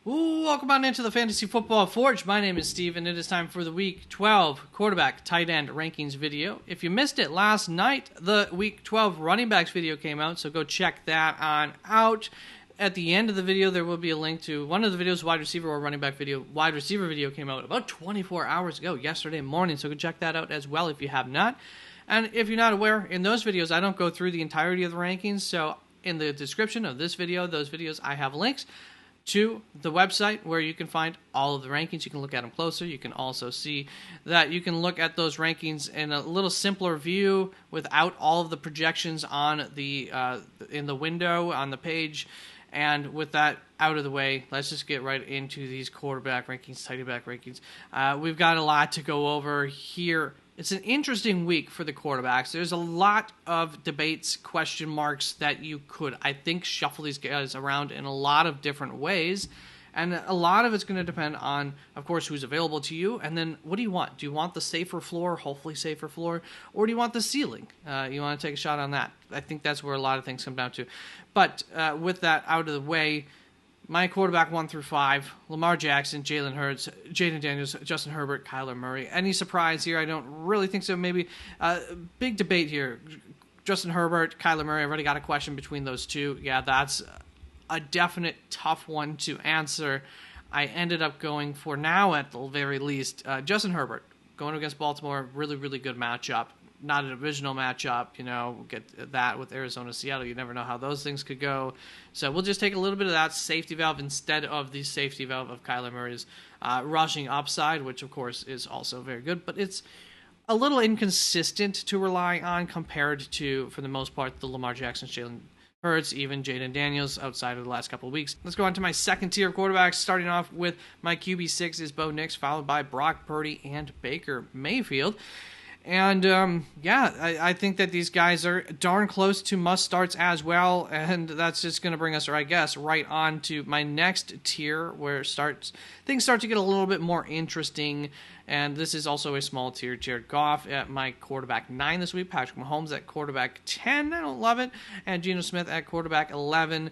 Ooh, welcome on into the Fantasy Football Forge. My name is Steve, and it is time for the Week 12 quarterback tight end rankings video. If you missed it last night, the Week 12 running backs video came out, so go check that on out. At the end of the video, there will be a link to one of the videos, wide receiver or running back video. Wide receiver video came out about 24 hours ago, yesterday morning, so go check that out as well if you have not. And if you're not aware, in those videos, I don't go through the entirety of the rankings, so in the description of this video, those videos, I have links to the website where you can find all of the rankings. You can look at them closer. You can also see that you can look at those rankings in a little simpler view without all of the projections on the in the window on the page. And with that out of the way, let's just get right into these quarterback rankings, tight end back rankings. We've got a lot to go over here. It's an interesting week for the quarterbacks. There's a lot of debates, question marks that you could, I think, shuffle these guys around in a lot of different ways. And a lot of it's going to depend on, of course, who's available to you. And then what do you want? Do you want the safer floor, hopefully safer floor, or do you want the ceiling? You want to take a shot on that. I think that's where a lot of things come down to. But with that out of the way, my quarterback 1 through 5, Lamar Jackson, Jalen Hurts, Jaden Daniels, Justin Herbert, Kyler Murray. Any surprise here? I don't really think so. Maybe big debate here. Justin Herbert, Kyler Murray, I've already got a question between those two. Yeah, that's a definite tough one to answer. I ended up going for now, at the very least, Justin Herbert. Going against Baltimore, really, really good matchup. Not a divisional matchup, get that with Arizona, Seattle. You never know how those things could go. So we'll just take a little bit of that safety valve instead of the safety valve of Kyler Murray's rushing upside, which, of course, is also very good. But it's a little inconsistent to rely on compared to, for the most part, the Lamar Jackson, Jalen Hurts, even Jaden Daniels outside of the last couple of weeks. Let's go on to my second tier of quarterbacks. Starting off with my QB6 is Bo Nix, followed by Brock Purdy and Baker Mayfield. And, I think that these guys are darn close to must-starts as well, and that's just going to bring us, right on to my next tier, where things start to get a little bit more interesting, and this is also a small tier. Jared Goff at my quarterback 9 this week, Patrick Mahomes at quarterback 10, I don't love it, and Geno Smith at quarterback 11.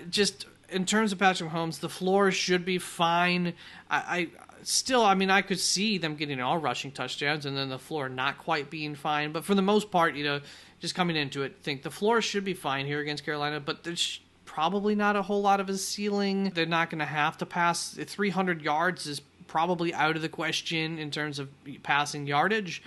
Just in terms of Patrick Mahomes, the floor should be fine. I could see them getting all rushing touchdowns and then the floor not quite being fine. But for the most part, just coming into it, think the floor should be fine here against Carolina, but there's probably not a whole lot of a ceiling. They're not going to have to pass. 300 yards is probably out of the question in terms of passing yardage.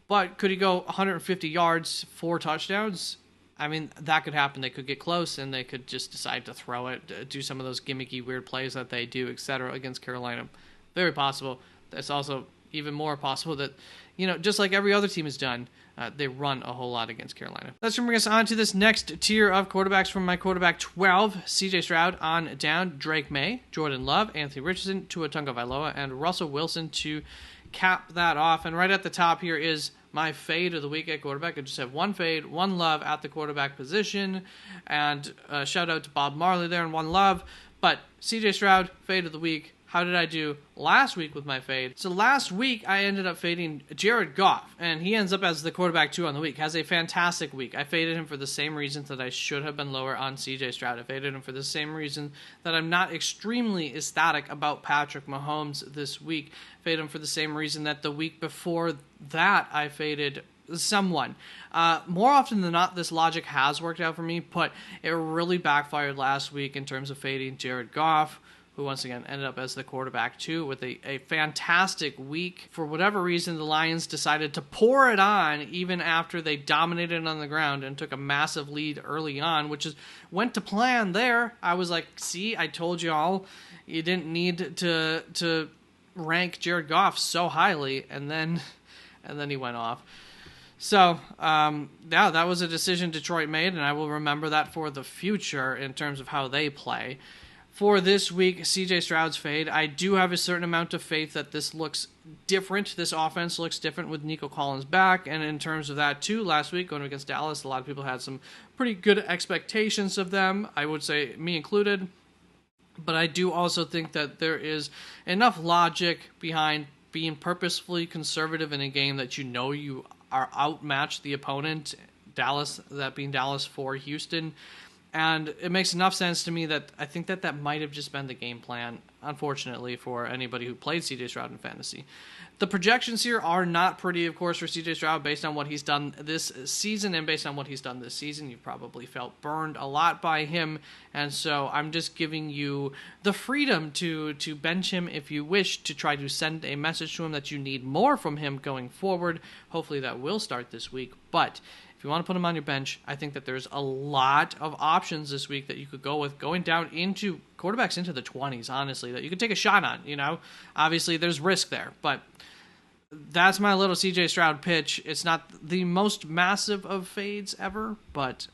But could he go 150 yards, 4 touchdowns? I mean, that could happen. They could get close, and they could just decide to throw it, do some of those gimmicky, weird plays that they do, etc., against Carolina. Very possible. It's also even more possible that, just like every other team has done, they run a whole lot against Carolina. Let's bring us on to this next tier of quarterbacks from my quarterback 12. C.J. Stroud on down, Drake May, Jordan Love, Anthony Richardson, Tua Tagovailoa, and Russell Wilson to cap that off. And right at the top here is my fade of the week at quarterback. I just have one fade, one love at the quarterback position. And shout out to Bob Marley there and one love. But C.J. Stroud, fade of the week. How did I do last week with my fade? So last week, I ended up fading Jared Goff, and he ends up as the quarterback 2 on the week. Has a fantastic week. I faded him for the same reasons that I should have been lower on CJ Stroud. I faded him for the same reason that I'm not extremely ecstatic about Patrick Mahomes this week. Faded him for the same reason that the week before that, I faded someone. More often than not, this logic has worked out for me, but it really backfired last week in terms of fading Jared Goff, who once again ended up as the quarterback 2 with a fantastic week. For whatever reason, the Lions decided to pour it on even after they dominated on the ground and took a massive lead early on, which went to plan there. I was like, see, I told you all, you didn't need to rank Jared Goff so highly, and then he went off. So, that was a decision Detroit made, and I will remember that for the future in terms of how they play. For this week, C.J. Stroud's fade, I do have a certain amount of faith that this looks different. This offense looks different with Nico Collins back. And in terms of that, too, last week going against Dallas, a lot of people had some pretty good expectations of them. I would say, me included. But I do also think that there is enough logic behind being purposefully conservative in a game that you are outmatched the opponent, Dallas, that being Dallas for Houston. And it makes enough sense to me that I think that might have just been the game plan, unfortunately, for anybody who played CJ Stroud in fantasy. The projections here are not pretty, of course, for CJ Stroud based on what he's done this season, and based on what he's done this season, you probably felt burned a lot by him, and so I'm just giving you the freedom to bench him if you wish, to try to send a message to him that you need more from him going forward. Hopefully that will start this week, but if you want to put him on your bench, I think that there's a lot of options this week that you could go with, going down into quarterbacks into the 20s, honestly, that you could take a shot on, Obviously, there's risk there, but that's my little CJ Stroud pitch. It's not the most massive of fades ever, but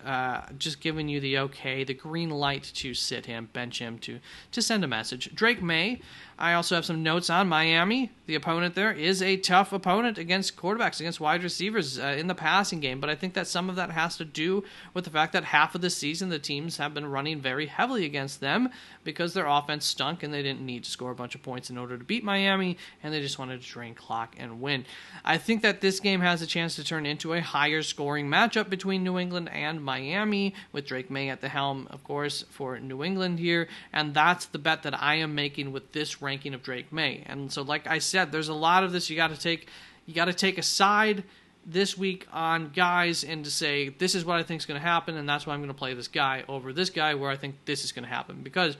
just giving you the green light to sit him, bench him, to send a message. Drake May, I also have some notes on Miami. The opponent there is a tough opponent against quarterbacks, against wide receivers in the passing game, but I think that some of that has to do with the fact that half of the season the teams have been running very heavily against them because their offense stunk and they didn't need to score a bunch of points in order to beat Miami, and they just wanted to drain clock and win. I think that this game has a chance to turn into a higher scoring matchup between New England and Miami, with Drake May at the helm, of course, for New England here, and that's the bet that I am making with this ranking of Drake May. And so, like I said, there's a lot of this you got to take a side this week on guys and to say, this is what I think is going to happen, and that's why I'm going to play this guy over this guy where I think this is going to happen. Because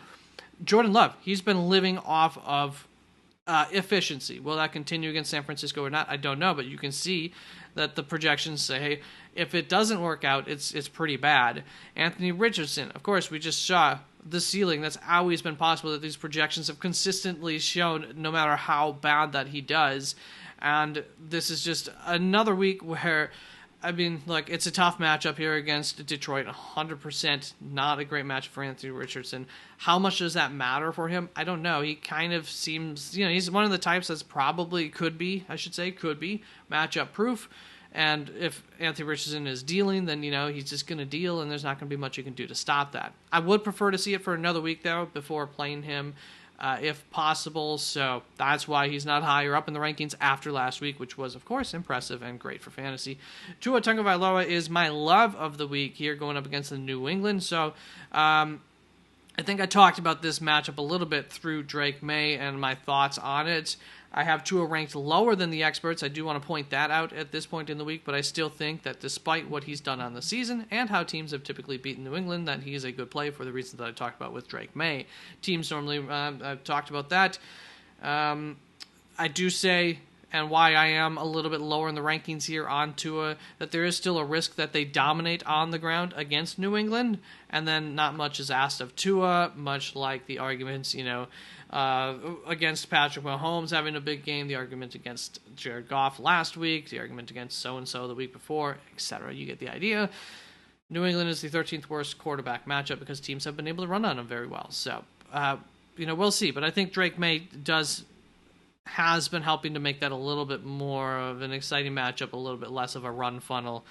Jordan Love, he's been living off of efficiency. Will that continue against San Francisco or not? I don't know, but you can see that the projections say, hey, if it doesn't work out, it's pretty bad. Anthony Richardson, of course, we just saw the ceiling. That's always been possible, that these projections have consistently shown, no matter how bad that he does. And this is just another week where, it's a tough matchup here against Detroit. 100% not a great match for Anthony Richardson. How much does that matter for him? I don't know. He kind of seems, he's one of the types that's probably could be matchup proof. And if Anthony Richardson is dealing, then, he's just going to deal, and there's not going to be much you can do to stop that. I would prefer to see it for another week, though, before playing him, if possible. So that's why he's not higher up in the rankings after last week, which was, of course, impressive and great for fantasy. Tua Tagovailoa is my love of the week here, going up against the New England. So I think I talked about this matchup a little bit through Drake May and my thoughts on it. I have Tua ranked lower than the experts. I do want to point that out at this point in the week, but I still think that despite what he's done on the season and how teams have typically beaten New England, that he is a good play for the reasons that I talked about with Drake May. Teams normally, I've talked about that. I do say, and why I am a little bit lower in the rankings here on Tua, that there is still a risk that they dominate on the ground against New England, and then not much is asked of Tua, much like the arguments, against Patrick Mahomes having a big game, the argument against Jared Goff last week, the argument against so-and-so the week before, etc. You get the idea. New England is the 13th worst quarterback matchup because teams have been able to run on them very well. So, we'll see. But I think Drake May has been helping to make that a little bit more of an exciting matchup, a little bit less of a run funnel,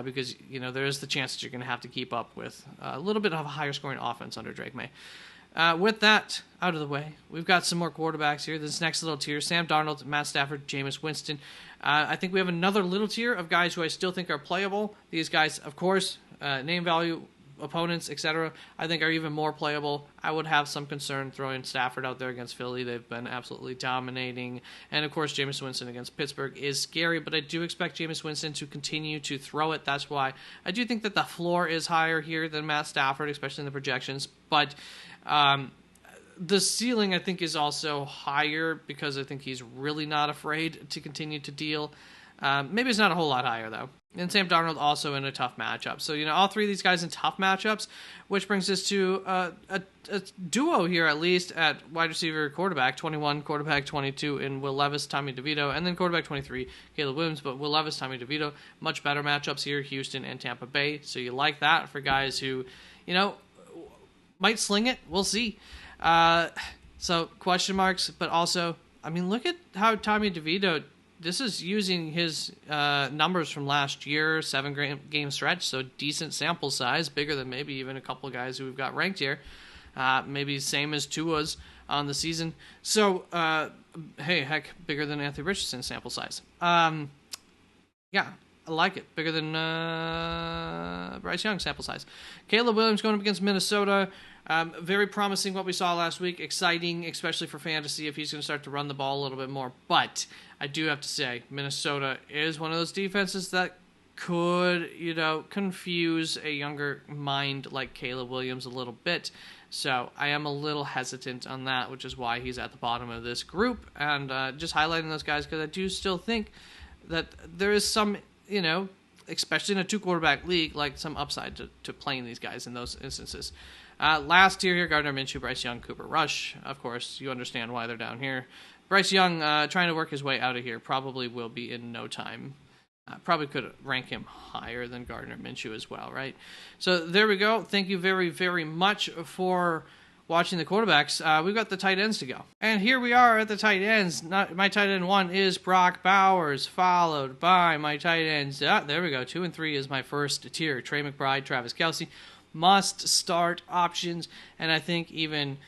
because, there is the chance that you're going to have to keep up with a little bit of a higher scoring offense under Drake May. With that out of the way, we've got some more quarterbacks here. This next little tier, Sam Darnold, Matt Stafford, Jameis Winston. I think we have another little tier of guys who I still think are playable. These guys, of course, name value, opponents, etc., I think are even more playable. I would have some concern throwing Stafford out there against Philly. They've been absolutely dominating. And, of course, Jameis Winston against Pittsburgh is scary, but I do expect Jameis Winston to continue to throw it. That's why I do think that the floor is higher here than Matt Stafford, especially in the projections. But the ceiling, I think, is also higher because I think he's really not afraid to continue to deal. Maybe it's not a whole lot higher, though. And Sam Darnold also in a tough matchup. So, all three of these guys in tough matchups, which brings us to a duo here, at least, at wide receiver quarterback, 21, quarterback 22 in Will Levis, Tommy DeVito, and then quarterback 23, Caleb Williams. But Will Levis, Tommy DeVito, much better matchups here, Houston and Tampa Bay. So you like that for guys who, might sling it. We'll see. So question marks, but also, look at how Tommy DeVito, this is using his numbers from last year, 7-game stretch, so decent sample size, bigger than maybe even a couple of guys who we've got ranked here. Maybe same as Tua's on the season. So, heck, bigger than Anthony Richardson's sample size. Yeah, I like it. Bigger than Bryce Young sample size. Caleb Williams going up against Minnesota. Very promising what we saw last week. Exciting, especially for fantasy, if he's going to start to run the ball a little bit more. But I do have to say, Minnesota is one of those defenses that could, confuse a younger mind like Caleb Williams a little bit. So I am a little hesitant on that, which is why he's at the bottom of this group. And just highlighting those guys because I do still think that there is some, especially in a 2-quarterback league, like some upside to playing these guys in those instances. Last tier here, Gardner Minshew, Bryce Young, Cooper Rush. Of course, you understand why they're down here. Bryce Young, trying to work his way out of here, probably will be in no time. Probably could rank him higher than Gardner Minshew as well, right? So there we go. Thank you very, very much for watching the quarterbacks. We've got the tight ends to go. And here we are at the tight ends. My tight end 1 is Brock Bowers, followed by my tight ends. There we go. 2 and 3 is my first tier. Trey McBride, Travis Kelce. Must start options. And I think even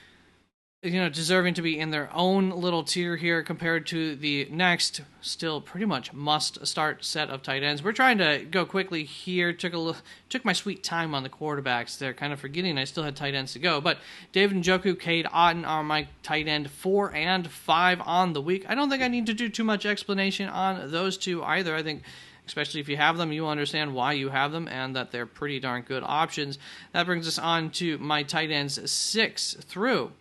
deserving to be in their own little tier here compared to the next, still pretty much must-start set of tight ends. We're trying to go quickly here. Took my sweet time on the quarterbacks there, kind of forgetting I still had tight ends to go. But David Njoku, Cade Otton are my tight end 4 and 5 on the week. I don't think I need to do too much explanation on those two either. I think especially if you have them, you understand why you have them and that they're pretty darn good options. That brings us on to my tight ends 6 through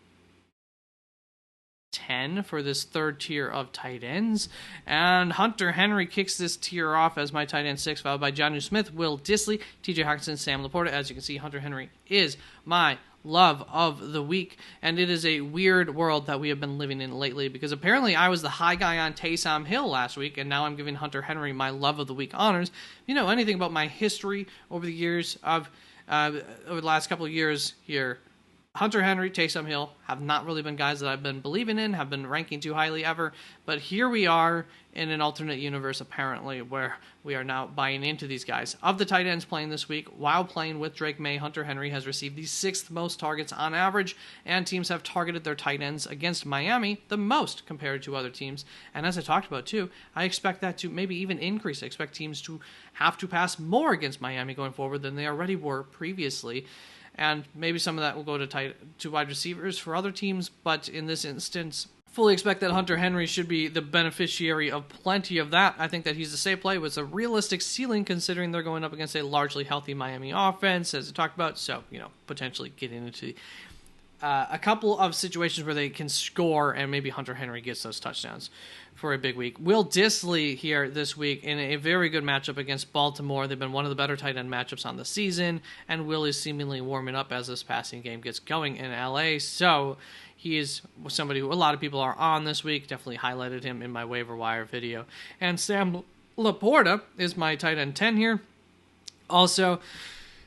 10 for this third tier of tight ends. And Hunter Henry kicks this tier off as my tight end 6, followed by Jonnu Smith, Will Dissly, TJ Hockenson, Sam Laporta. As you can see, Hunter Henry is my love of the week, and it is a weird world that we have been living in lately because apparently I was the high guy on Taysom Hill last week, and now I'm giving Hunter Henry my love of the week honors. If you know anything about my history over the years of over the last couple of years here, Hunter Henry, Taysom Hill have not really been guys that I've been believing in, have been ranking too highly ever. But here we are in an alternate universe, apparently, where we are now buying into these guys. Of the tight ends playing this week, while playing with Drake May, Hunter Henry has received the 6th most targets on average, and teams have targeted their tight ends against Miami the most compared to other teams. And as I talked about, too, I expect that to maybe even increase. I expect teams to have to pass more against Miami going forward than they already were previously. And maybe some of that will go to wide receivers for other teams, but in this instance, fully expect that Hunter Henry should be the beneficiary of plenty of that. I think that he's a safe play with a realistic ceiling considering they're going up against a largely healthy Miami offense, as I talked about, so, potentially getting into a couple of situations where they can score and maybe Hunter Henry gets those touchdowns for a big week. Will Dissly here this week in a very good matchup against Baltimore. They've been one of the better tight end matchups on the season, and Will is seemingly warming up as this passing game gets going in LA. So he is somebody who a lot of people are on this week. Definitely highlighted him in my waiver wire video. And Sam Laporta is my tight end 10 here. Also,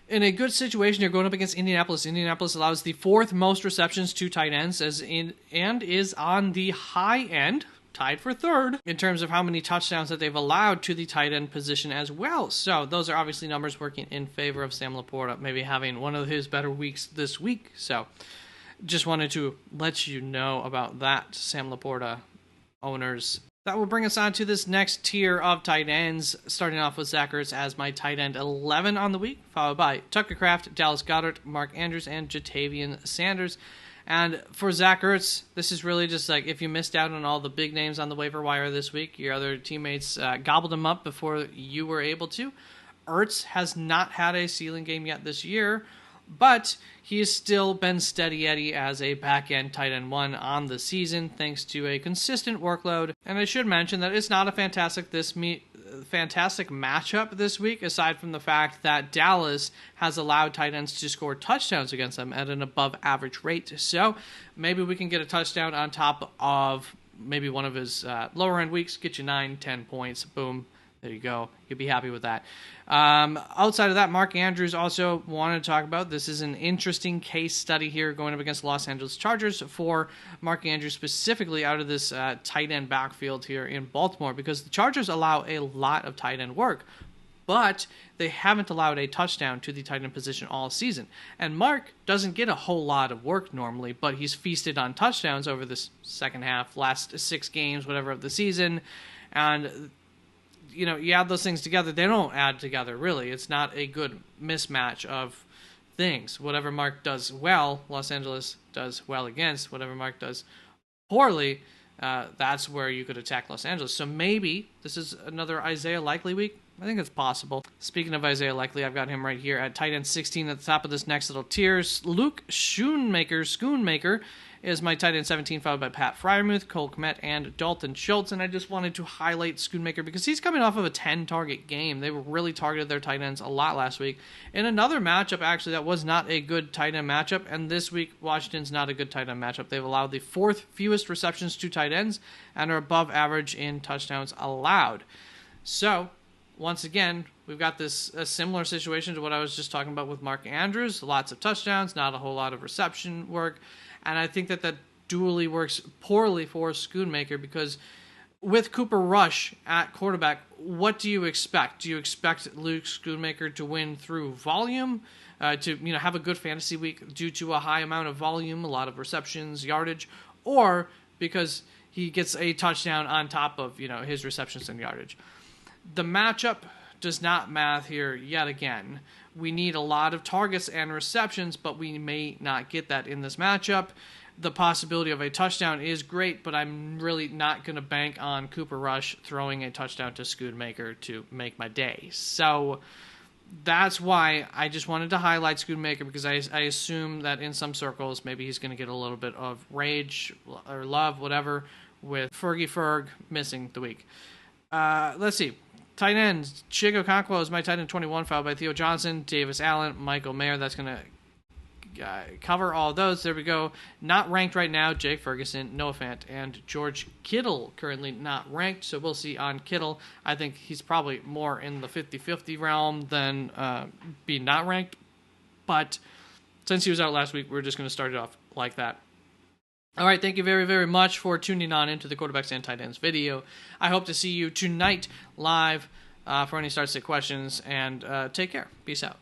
in a good situation, you're going up against Indianapolis. Indianapolis allows the 4th most receptions to tight ends and is on the high end, tied for 3rd, in terms of how many touchdowns that they've allowed to the tight end position as well. So those are obviously numbers working in favor of Sam Laporta, maybe having one of his better weeks this week. So just wanted to let you know about that, Sam Laporta owners. That will bring us on to this next tier of tight ends, starting off with Zach Ertz as my tight end 11 on the week, followed by Tucker Kraft, Dallas Goedert, Mark Andrews, and Jatavian Sanders. And for Zach Ertz, this is really just like if you missed out on all the big names on the waiver wire this week, your other teammates gobbled them up before you were able to. Ertz has not had a ceiling game yet this year, but he has still been steady Eddie as a back-end tight end 1 on the season thanks to a consistent workload. And I should mention that it's not a fantastic matchup this week, aside from the fact that Dallas has allowed tight ends to score touchdowns against them at an above-average rate. So maybe we can get a touchdown on top of maybe one of his lower-end weeks, get you 9-10 points, boom. There you go. You'll be happy with that. Outside of that, Mark Andrews also wanted to talk about. This is an interesting case study here going up against the Los Angeles Chargers for Mark Andrews specifically out of this tight end backfield here in Baltimore because the Chargers allow a lot of tight end work, but they haven't allowed a touchdown to the tight end position all season. And Mark doesn't get a whole lot of work normally, but he's feasted on touchdowns over this second half, last 6 games, whatever, of the season. And you add those things together, they don't add together, really. It's not a good mismatch of things. Whatever Mark does well, Los Angeles does well against. Whatever Mark does poorly, that's where you could attack Los Angeles. So maybe this is another Isaiah Likely week. I think it's possible. Speaking of Isaiah Likely, I've got him right here at tight end 16 at the top of this next little tier. Luke Schoonmaker is my tight end 17, followed by Pat Freiermuth, Cole Kmet, and Dalton Schultz. And I just wanted to highlight Schoonmaker because he's coming off of a 10-target game. They really targeted their tight ends a lot last week. In another matchup, actually, that was not a good tight end matchup. And this week, Washington's not a good tight end matchup. They've allowed the 4th fewest receptions to tight ends and are above average in touchdowns allowed. So, once again, we've got a similar situation to what I was just talking about with Mark Andrews. Lots of touchdowns, not a whole lot of reception work. And I think that dually works poorly for Schoonmaker because with Cooper Rush at quarterback, what do you expect? Do you expect Luke Schoonmaker to win through volume, to have a good fantasy week due to a high amount of volume, a lot of receptions, yardage, or because he gets a touchdown on top of his receptions and yardage? The matchup does not math here yet again. We need a lot of targets and receptions, but we may not get that in this matchup. The possibility of a touchdown is great, but I'm really not going to bank on Cooper Rush throwing a touchdown to Schoonmaker to make my day. So that's why I just wanted to highlight Schoonmaker, because I assume that in some circles maybe he's going to get a little bit of rage or love, whatever, with Fergie Ferg missing the week. Let's see. Tight end, Chico Conquo is my tight end 21, followed by Theo Johnson, Davis Allen, Michael Mayer. That's going to cover all those. There we go. Not ranked right now, Jake Ferguson, Noah Fant, and George Kittle currently not ranked, so we'll see on Kittle. I think he's probably more in the 50-50 realm than being not ranked, but since he was out last week, we're just going to start it off like that. All right, thank you very, very much for tuning on into the Quarterbacks and Tight Ends video. I hope to see you tonight live for any start-sit questions, and take care. Peace out.